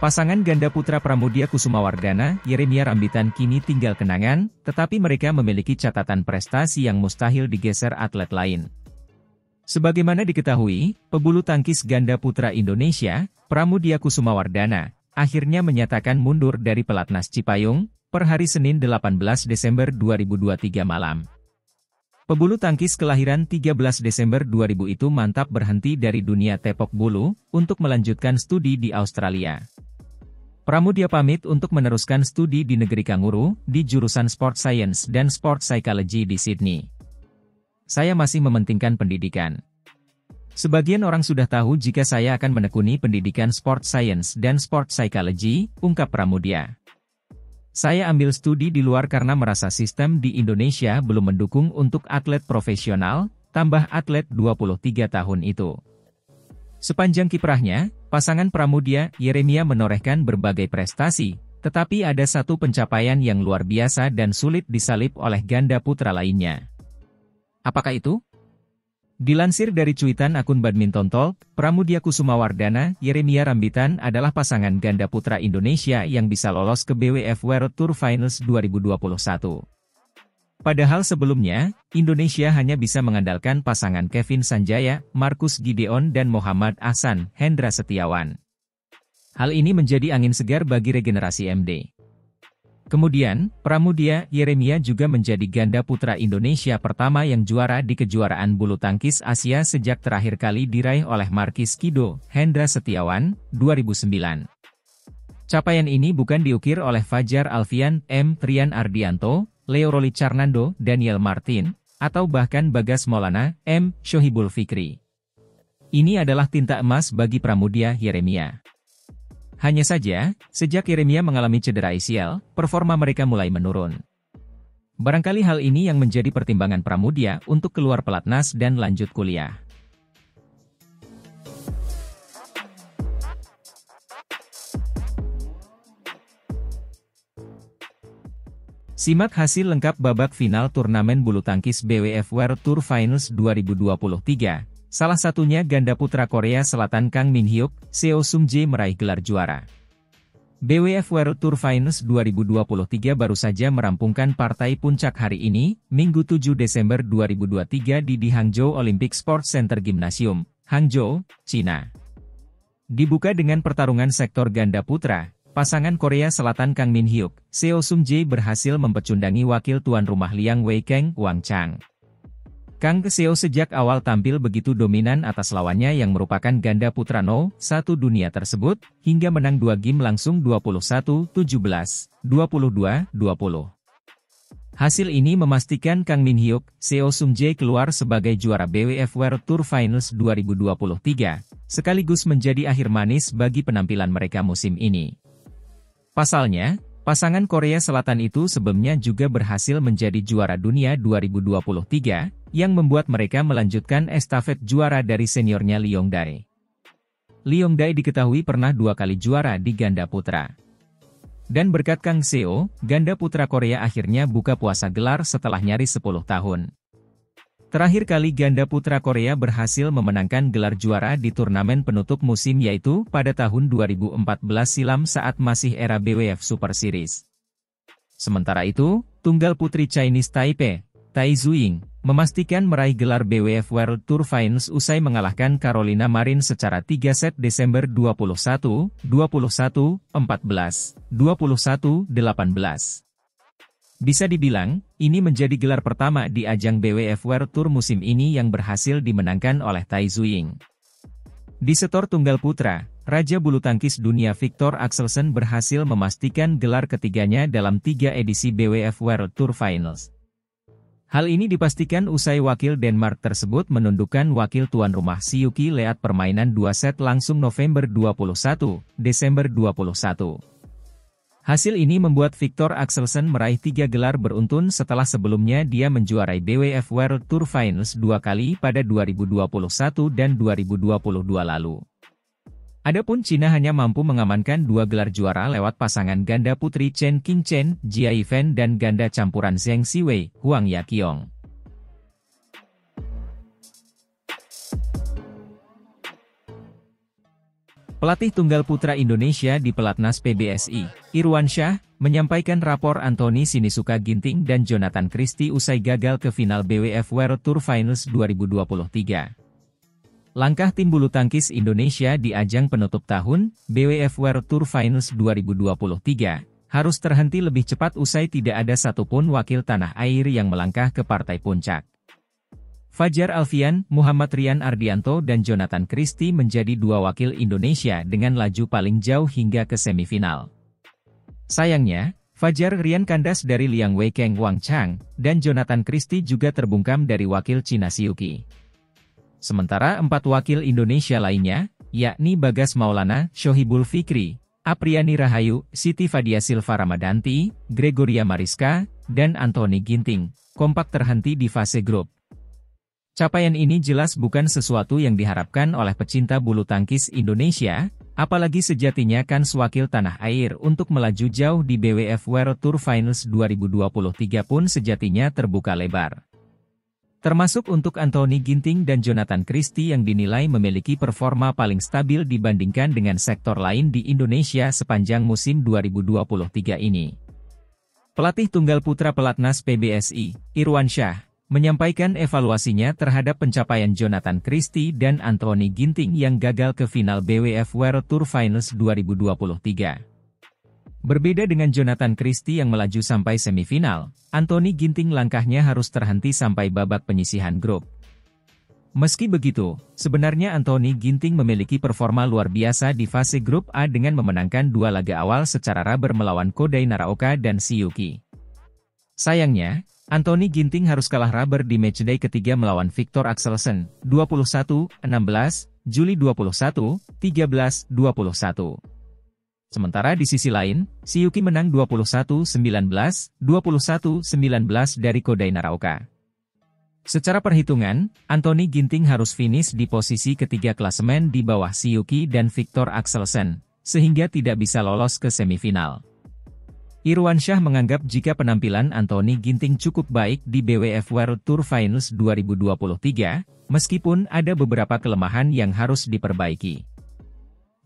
Pasangan ganda putra Pramudia Kusumawardana, Yeremia Rambitan kini tinggal kenangan, tetapi mereka memiliki catatan prestasi yang mustahil digeser atlet lain. Sebagaimana diketahui, pebulu tangkis ganda putra Indonesia, Pramudia Kusumawardana, akhirnya menyatakan mundur dari pelatnas Cipayung, per hari Senin 18 Desember 2023 malam. Pebulu tangkis kelahiran 13 Desember 2000 itu mantap berhenti dari dunia tepok bulu, untuk melanjutkan studi di Australia. Pramudia pamit untuk meneruskan studi di negeri kanguru, di jurusan Sport Science dan Sport Psychology di Sydney. Saya masih mementingkan pendidikan. Sebagian orang sudah tahu jika saya akan menekuni pendidikan Sport Science dan Sport Psychology, ungkap Pramudia. Saya ambil studi di luar karena merasa sistem di Indonesia belum mendukung untuk atlet profesional, tambah atlet 23 tahun itu. Sepanjang kiprahnya, pasangan Pramudia, Yeremia menorehkan berbagai prestasi, tetapi ada satu pencapaian yang luar biasa dan sulit disalip oleh ganda putra lainnya. Apakah itu? Dilansir dari cuitan akun Badminton Talk, Pramudia Kusumawardana, Yeremia Rambitan adalah pasangan ganda putra Indonesia yang bisa lolos ke BWF World Tour Finals 2021. Padahal sebelumnya, Indonesia hanya bisa mengandalkan pasangan Kevin Sanjaya, Marcus Gideon dan Muhammad Ahsan Hendra Setiawan. Hal ini menjadi angin segar bagi regenerasi MD. Kemudian, Pramudia, Yeremia juga menjadi ganda putra Indonesia pertama yang juara di kejuaraan bulu tangkis Asia sejak terakhir kali diraih oleh Markis Kido, Hendra Setiawan, 2009. Capaian ini bukan diukir oleh Fajar Alfian, M. Trian Ardianto, Leo Roli Carnando, Daniel Martin, atau bahkan Bagas Maulana, M. Shohibul Fikri. Ini adalah tinta emas bagi Pramudia Yeremia. Hanya saja, sejak Yeremia mengalami cedera ACL, performa mereka mulai menurun. Barangkali hal ini yang menjadi pertimbangan Pramudia untuk keluar pelatnas dan lanjut kuliah. Simak hasil lengkap babak final turnamen bulu tangkis BWF World Tour Finals 2023. Salah satunya ganda putra Korea Selatan Kang Min Hyuk, Seo Sung Jae meraih gelar juara. BWF World Tour Finals 2023 baru saja merampungkan partai puncak hari ini, Minggu 7 Desember 2023 di Hangzhou Olympic Sports Center Gymnasium, Hangzhou, China. Dibuka dengan pertarungan sektor ganda putra. Pasangan Korea Selatan Kang Min Hyuk, Seo Sung Jae berhasil mempecundangi wakil tuan rumah Liang Weikeng, Wang Chang. Kang Seo sejak awal tampil begitu dominan atas lawannya yang merupakan ganda putra No. 1 dunia tersebut, hingga menang 2 game langsung 21-17, 22-20. Hasil ini memastikan Kang Min Hyuk, Seo Sung Jae keluar sebagai juara BWF World Tour Finals 2023, sekaligus menjadi akhir manis bagi penampilan mereka musim ini. Pasalnya, pasangan Korea Selatan itu sebelumnya juga berhasil menjadi juara dunia 2023, yang membuat mereka melanjutkan estafet juara dari seniornya Lee Yong-dae. Lee Yong-dae diketahui pernah 2 kali juara di ganda putra. Dan berkat Kang Seo, ganda putra Korea akhirnya buka puasa gelar setelah nyaris 10 tahun. Terakhir kali ganda putra Korea berhasil memenangkan gelar juara di turnamen penutup musim yaitu pada tahun 2014 silam saat masih era BWF Super Series. Sementara itu, tunggal putri Chinese Taipei, Tai Tzu-ying, memastikan meraih gelar BWF World Tour Finals usai mengalahkan Carolina Marin secara 3 set Desember 21, 21, 14, 21, 18. Bisa dibilang, ini menjadi gelar pertama di ajang BWF World Tour musim ini yang berhasil dimenangkan oleh Tai Tzu-ying. Di setor tunggal putra, Raja Bulu Tangkis Dunia Viktor Axelsen berhasil memastikan gelar ketiganya dalam 3 edisi BWF World Tour Finals. Hal ini dipastikan usai wakil Denmark tersebut menundukkan wakil tuan rumah Siuki lewat permainan 2 set langsung November 21, Desember 21. Hasil ini membuat Viktor Axelsen meraih 3 gelar beruntun setelah sebelumnya dia menjuarai BWF World Tour Finals 2 kali pada 2021 dan 2022 lalu. Adapun Cina hanya mampu mengamankan 2 gelar juara lewat pasangan ganda putri Chen Qingchen, Jia Yifan dan ganda campuran Zheng Siwei, Huang Yaqiong. Pelatih tunggal putra Indonesia di Pelatnas PBSI, Irwansyah, menyampaikan rapor Anthony Sinisuka Ginting dan Jonathan Christie usai gagal ke final BWF World Tour Finals 2023. Langkah tim bulu tangkis Indonesia di ajang penutup tahun, BWF World Tour Finals 2023, harus terhenti lebih cepat usai tidak ada satupun wakil tanah air yang melangkah ke partai puncak. Fajar Alfian, Muhammad Rian Ardianto dan Jonathan Christie menjadi dua wakil Indonesia dengan laju paling jauh hingga ke semifinal. Sayangnya, Fajar Rian kandas dari Liang Weikeng Wang Chang, dan Jonathan Christie juga terbungkam dari wakil Cina Siuki. Sementara 4 wakil Indonesia lainnya, yakni Bagas Maulana, Shohibul Fikri, Apriani Rahayu, Siti Fadia Silva Ramadanti, Gregoria Mariska, dan Anthony Ginting, kompak terhenti di fase grup. Capaian ini jelas bukan sesuatu yang diharapkan oleh pecinta bulu tangkis Indonesia, apalagi sejatinya kans wakil tanah air untuk melaju jauh di BWF World Tour Finals 2023 pun sejatinya terbuka lebar. Termasuk untuk Anthony Ginting dan Jonathan Christie yang dinilai memiliki performa paling stabil dibandingkan dengan sektor lain di Indonesia sepanjang musim 2023 ini. Pelatih tunggal putra Pelatnas PBSI, Irwansyah, menyampaikan evaluasinya terhadap pencapaian Jonathan Christie dan Anthony Ginting yang gagal ke final BWF World Tour Finals 2023. Berbeda dengan Jonathan Christie yang melaju sampai semifinal, Anthony Ginting langkahnya harus terhenti sampai babak penyisihan grup. Meski begitu, sebenarnya Anthony Ginting memiliki performa luar biasa di fase grup A dengan memenangkan 2 laga awal secara rubber melawan Kodai Naraoka dan Siuki. Sayangnya, Anthony Ginting harus kalah rubber di matchday ketiga melawan Viktor Axelsen, 21-16, Juli 21, 13, 21. Sementara di sisi lain, Siuki menang 21-19, 21-19 dari Kodai Naraoka. Secara perhitungan, Anthony Ginting harus finish di posisi ketiga klasemen di bawah Siuki dan Viktor Axelsen, sehingga tidak bisa lolos ke semifinal. Irwansyah menganggap jika penampilan Anthony Ginting cukup baik di BWF World Tour Finals 2023, meskipun ada beberapa kelemahan yang harus diperbaiki.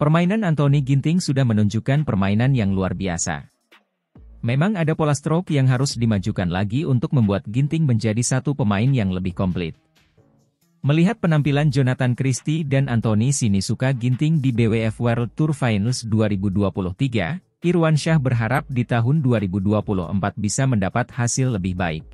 Permainan Anthony Ginting sudah menunjukkan permainan yang luar biasa. Memang ada pola stroke yang harus dimajukan lagi untuk membuat Ginting menjadi satu pemain yang lebih komplit. Melihat penampilan Jonathan Christie dan Anthony Sinisuka Ginting di BWF World Tour Finals 2023, Irwansyah berharap di tahun 2024 bisa mendapat hasil lebih baik.